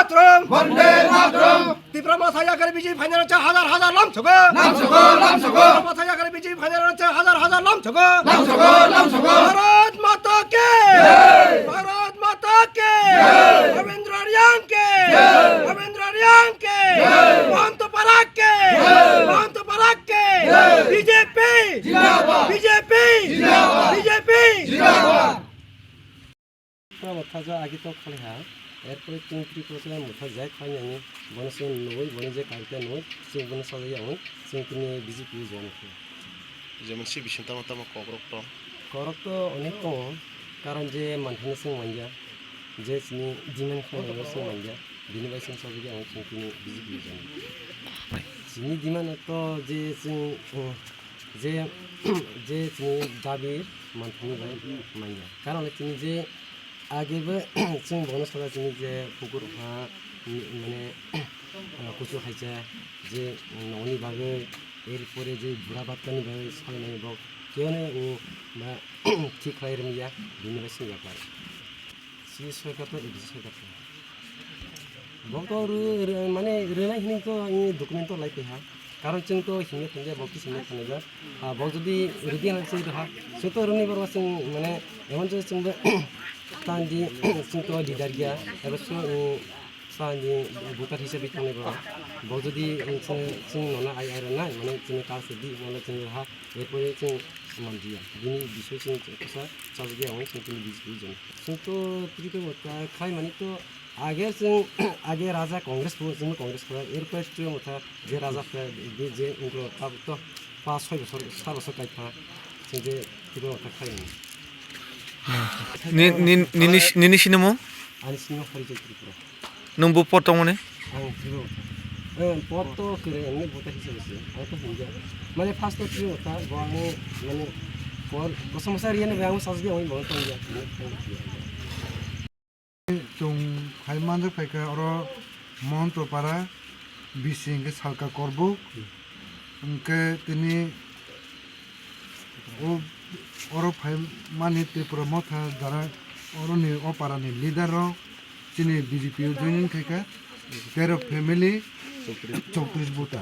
মাতরম বন্দে মাতরম ত্রিপুরা মাথায় করে BJP final হচ্ছে হাজার হাজার লাম ছগো মাথায় করে বিজেপি ফাইনাল হচ্ছে হাজার হাজার লাম ছগো ভারত মাতা কে ভারত মাতা কে রবীন্দ্র রিয়াং কে রবীন্দ্র রিয়াং কে মহন্ত পরাগ কে মহন্ত পরাগ কে বিজেপি জিন্দাবাদ বিজেপি জিন্দাবাদ বিজেপি জিন্দাবাদ মথাজা আগে তো খালি হা এরপরে চিংড়ি করে মথা যায় খাই আমি বনসে নই বনে যে কালকে নই সে বনে সাজাই আমি চিংড়ি বিজেপি জয়েন করি যেমন সে বিশান্তা মাতামা কবরকটম করক তো অনেক কম কারণ যে মানখানে সিং মানজা যে চিনি ডিমান্ড খাওয়ানো সিং মানজা বিনিবাই সিং সাজাই আমি চিংড়ি বিজেপি জয়েন চিনি ডিমান্ড তো যে যে যে চিনি দাবির মানখানি বাই মানজা কারণ চিনি যে আগেबो जों बनो साजा जोंनि जे पुकुर हा माने कुसु खायजा जे न'नि बागै एरपरे जे बुढ़ा बातकानि बागै सालायनाय बक केवने मा ठीक खालाय रोंलिया बिनि बाय सिंगा पार सि सरकार तो बिदि सरकार बक तो माने रोनाय हिनि तो डकुमेन्ट तो लाइक हा कारण जों तो हिंगे थांजा बकि सिंगे थांजा बक जुदि रेडि हालसै रहा जों तो रोनि बारवा जों माने एमन जो जोंबो सानदि जोंथ' लिडार गैया एबा सानदि भटार हिसाबै थांनायबा बाव जुदि जों न'ना आइ आइरनाय माने जोंनि कालसारदि माने जों हा एरपरे जों मानदिया बिनि बिसय जों खोसा साजगिया हय जों बिजि जों जोंथ' त्रिको मथा खाय माने तो आगे राजा कांग्रेस जों कांग्रेस एरपरे त्रिको मथा जे राजाफ्रा जे उग्र तो 5-6 বছর 7 বছর কাইथा जों जे त्रिको मथा खाय Nini sinimo? Ani sinimo Harijai Tripura. Nungbu potong mana? Ang Tripura. Poto kira ini buta hisap sih. Aku hingga. Mana fast tuh Tripura. Bawa mana kosong besar ini bayang saus dia orang bawa tangga. जों फाइमानजों फाइका अरो महन्त पारा बिसिंगे सालका करबो उनके तिनी ओ अरो फाइमानि त्रिपुरा मथा Zara अरोनि अपारानि lidar चिनी BJP joining खाइका 13 family 34 बुटा